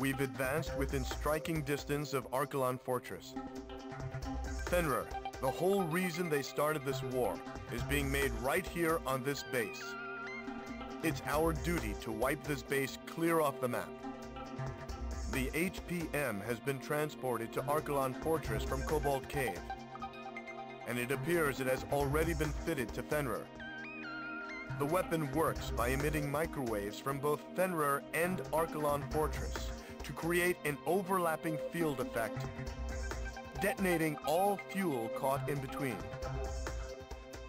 we've advanced within striking distance of Archelon Fortress. Fenrir, the whole reason they started this war, is being made right here on this base. It's our duty to wipe this base clear off the map. The HPM has been transported to Archelon Fortress from Cobalt Cave, and it appears it has already been fitted to Fenrir. The weapon works by emitting microwaves from both Fenrir and Archelon Fortress to create an overlapping field effect, detonating all fuel caught in between.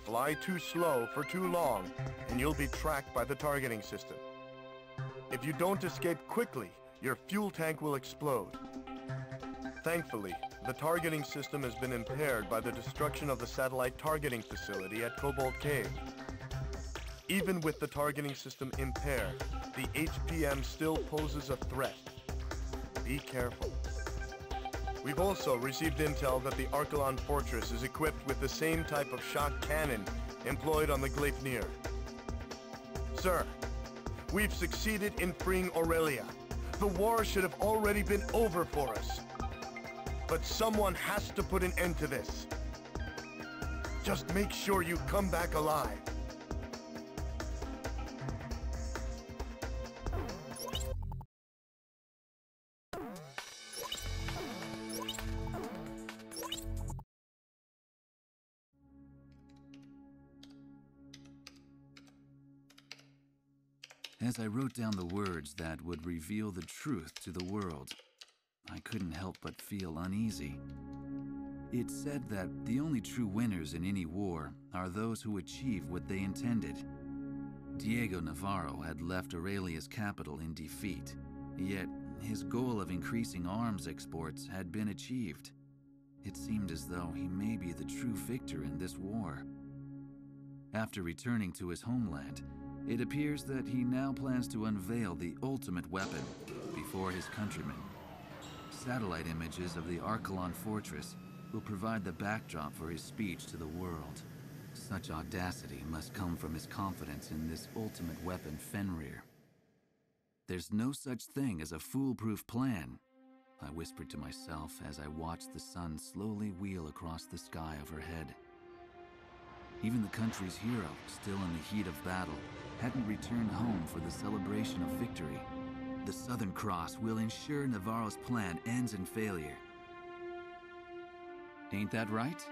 Fly too slow for too long, and you'll be tracked by the targeting system. If you don't escape quickly, your fuel tank will explode. Thankfully, the targeting system has been impaired by the destruction of the satellite targeting facility at Cobalt Cave. Even with the targeting system impaired, the HPM still poses a threat. Be careful. We've also received intel that the Archelon Fortress is equipped with the same type of shock cannon employed on the Gleipnir. Sir, we've succeeded in freeing Aurelia. The war should have already been over for us. But someone has to put an end to this. Just make sure you come back alive. As I wrote down the words that would reveal the truth to the world, I couldn't help but feel uneasy. It said that the only true winners in any war are those who achieve what they intended. Diego Navarro had left Aurelia's capital in defeat, yet his goal of increasing arms exports had been achieved. It seemed as though he may be the true victor in this war. After returning to his homeland, it appears that he now plans to unveil the ultimate weapon before his countrymen. Satellite images of the Archelon Fortress will provide the backdrop for his speech to the world. Such audacity must come from his confidence in this ultimate weapon, Fenrir. There's no such thing as a foolproof plan, I whispered to myself as I watched the sun slowly wheel across the sky overhead. Even the country's hero, still in the heat of battle, hadn't returned home for the celebration of victory. The Southern Cross will ensure Navarro's plan ends in failure. Ain't that right?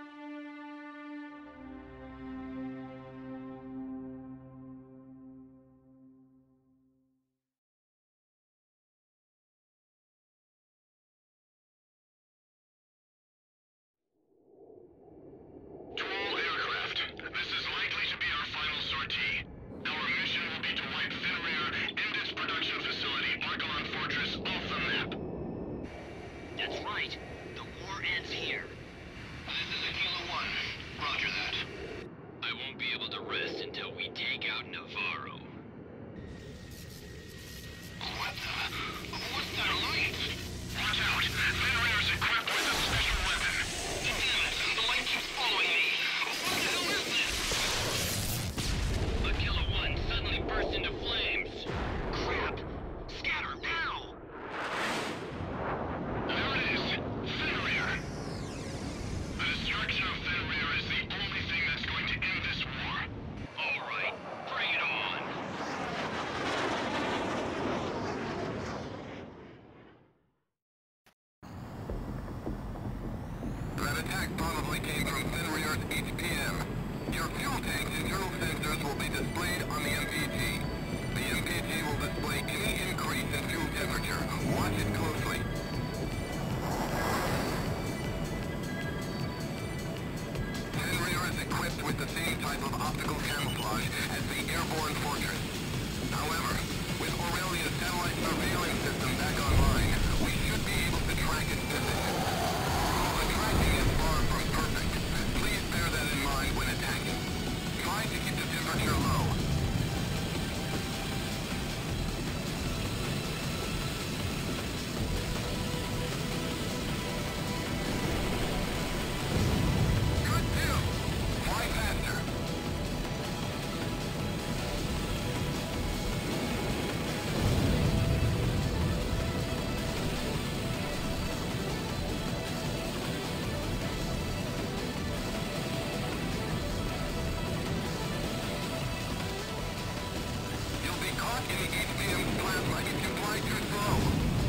HVM plasma is too fly too slow.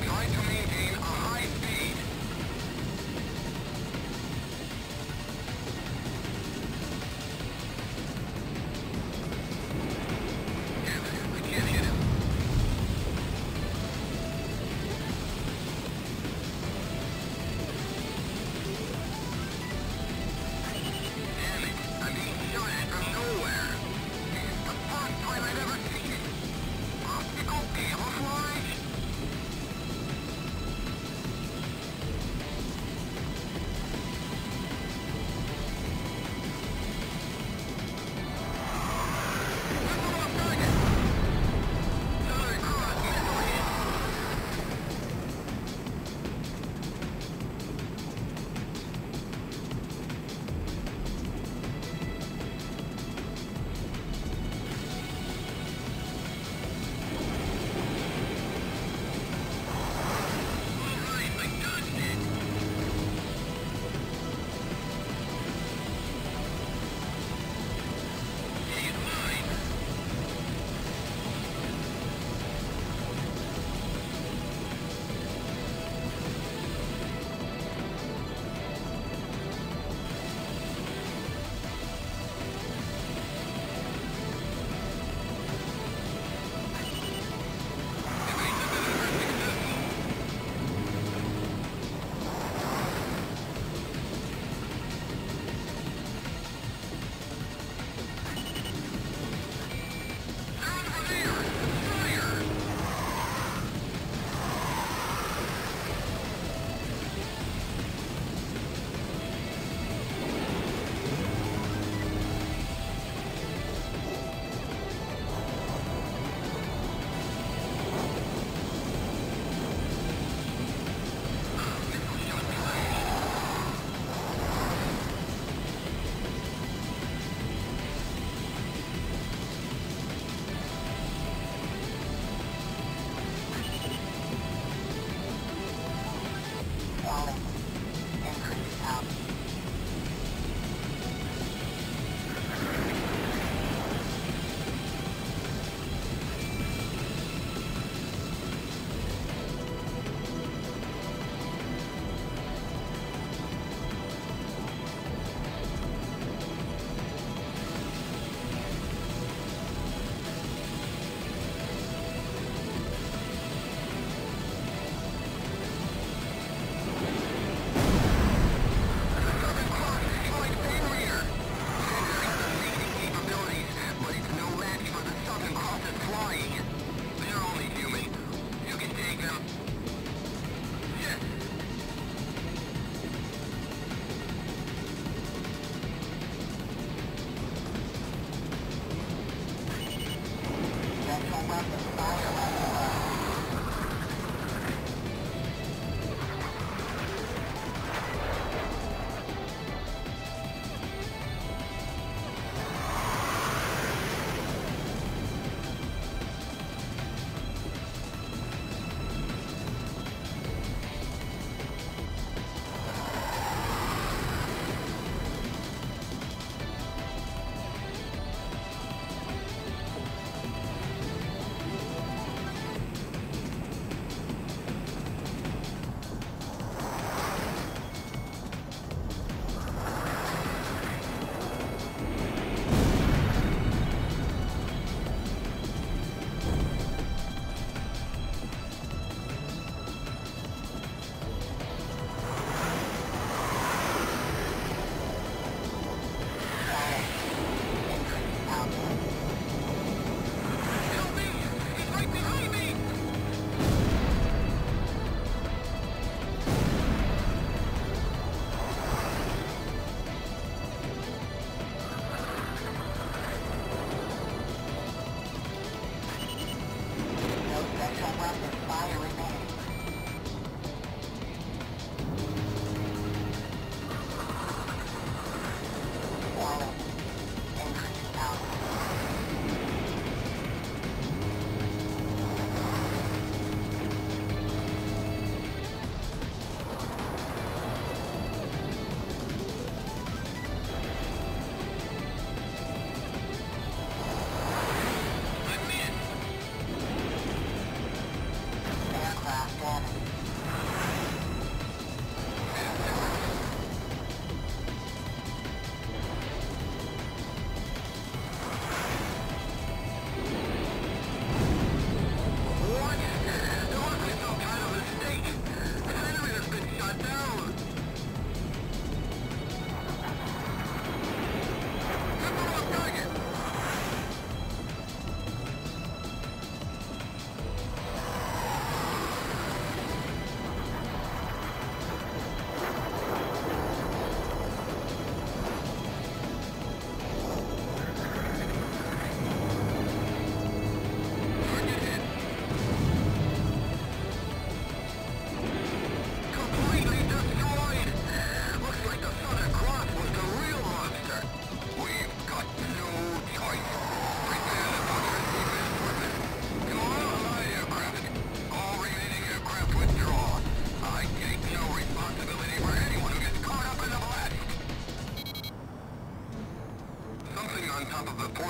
Try to maintain a high speed. Damn it, I can't hit him. Damn it, I'm being shot at from nowhere. It's the first time I've ever seen it.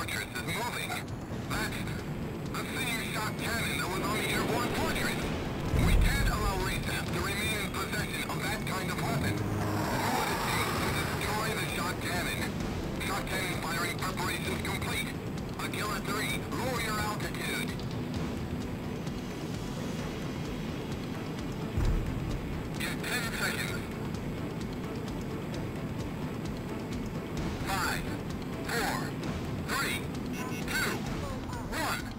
fortress is moving. That's the same shock cannon that was on the airborne fortress. We can't allow Laysap to remain in possession of that kind of weapon. Do what it takes to destroy the shock cannon. Shock cannon firing preparations complete. Aquila 3, lower your altitude. In 10 seconds. 5, 4, 3, 2, 1.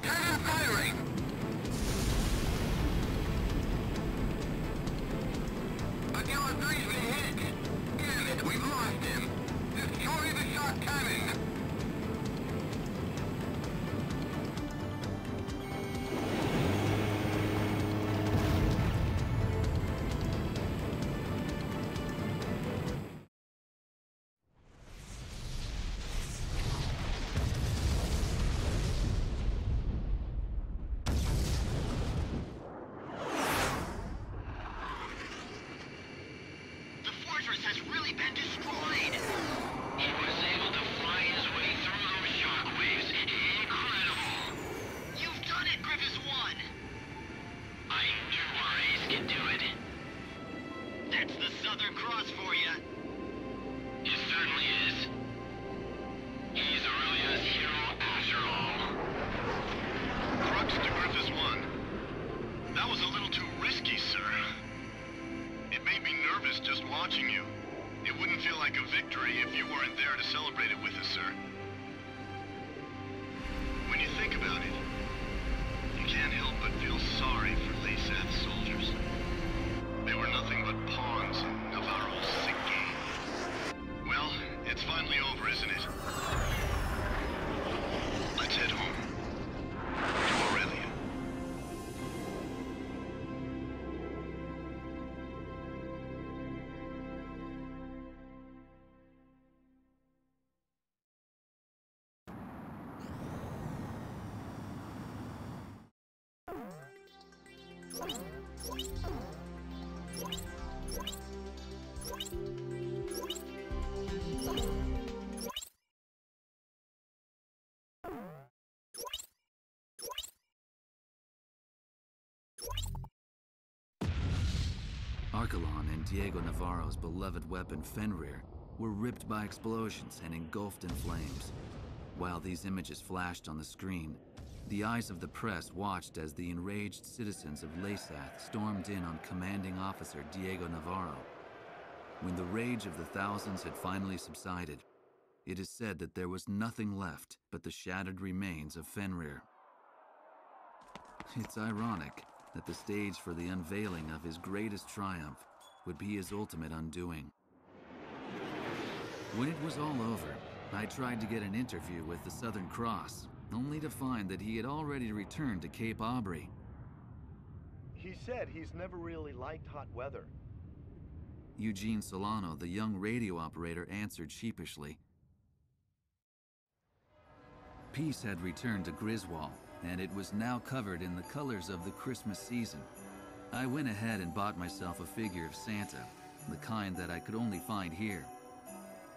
Cannon firing! Aquila 3's been hit! Damn it, we've lost him! Destroy the shock cannon! The fortress has really been destroyed! He was able to fly his way through those shockwaves. Incredible! You've done it, Grievous 1! I knew our ace could do it. That's the Southern Cross for you. It certainly is. He's Aurelia's hero after all. Crux to Griffiths 1. That was a little too risky, sir. It made me nervous just watching you. It wouldn't feel like a victory if you weren't there to celebrate it with us, sir. When you think about it, you can't help but feel sorry for Laysat's soldiers. They were nothing but pawns in Navarro's sick game. Well, it's finally over, isn't it? Let's head home. To Aurelia. Archelon and Diego Navarro's beloved weapon Fenrir were ripped by explosions and engulfed in flames. While these images flashed on the screen, the eyes of the press watched as the enraged citizens of Laysath stormed in on commanding officer Diego Navarro. When the rage of the thousands had finally subsided, it is said that there was nothing left but the shattered remains of Fenrir. It's ironic that the stage for the unveiling of his greatest triumph would be his ultimate undoing. When it was all over, I tried to get an interview with the Southern Cross, only to find that he had already returned to Cape Aubrey. He said he's never really liked hot weather. Eugene Solano, the young radio operator, answered sheepishly. Peace had returned to Griswold, and it was now covered in the colors of the Christmas season. I went ahead and bought myself a figure of Santa, the kind that I could only find here.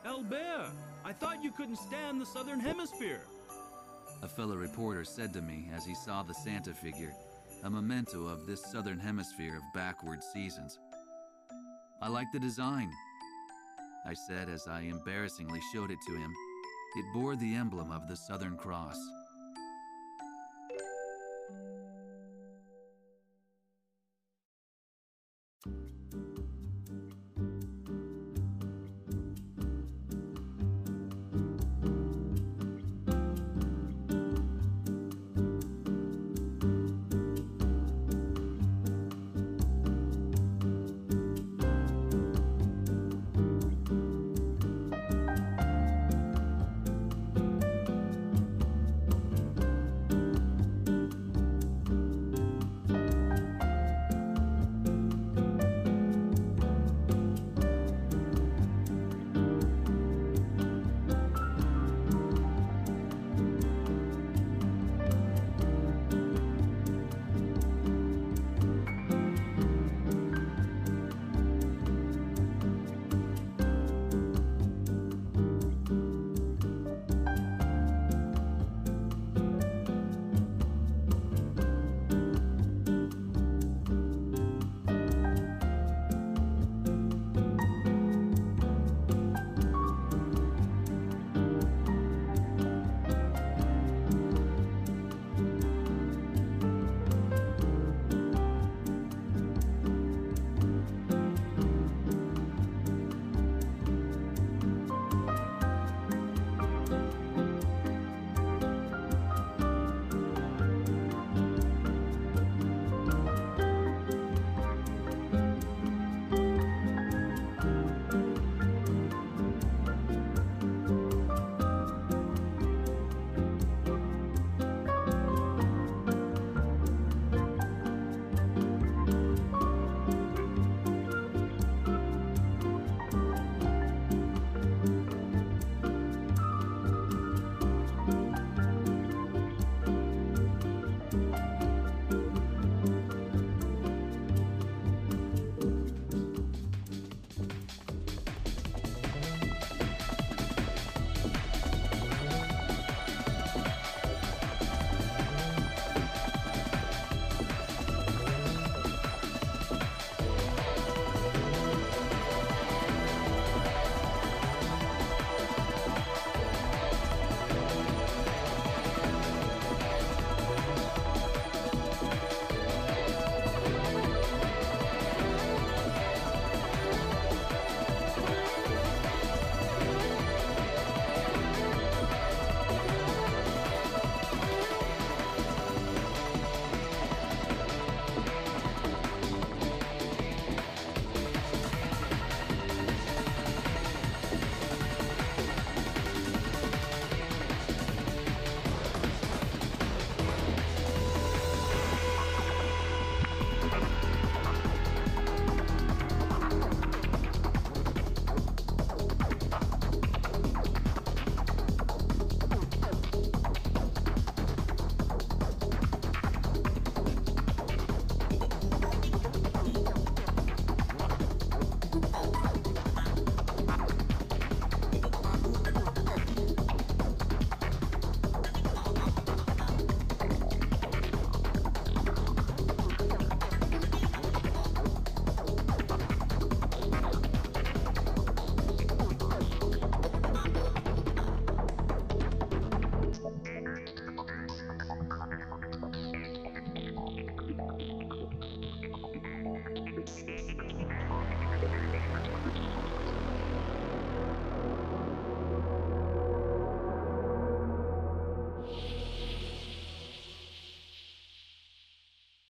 Albert, I thought you couldn't stand the Southern Hemisphere. A fellow reporter said to me as he saw the Santa figure, a memento of this Southern Hemisphere of backward seasons. I like the design, I said as I embarrassingly showed it to him. It bore the emblem of the Southern Cross.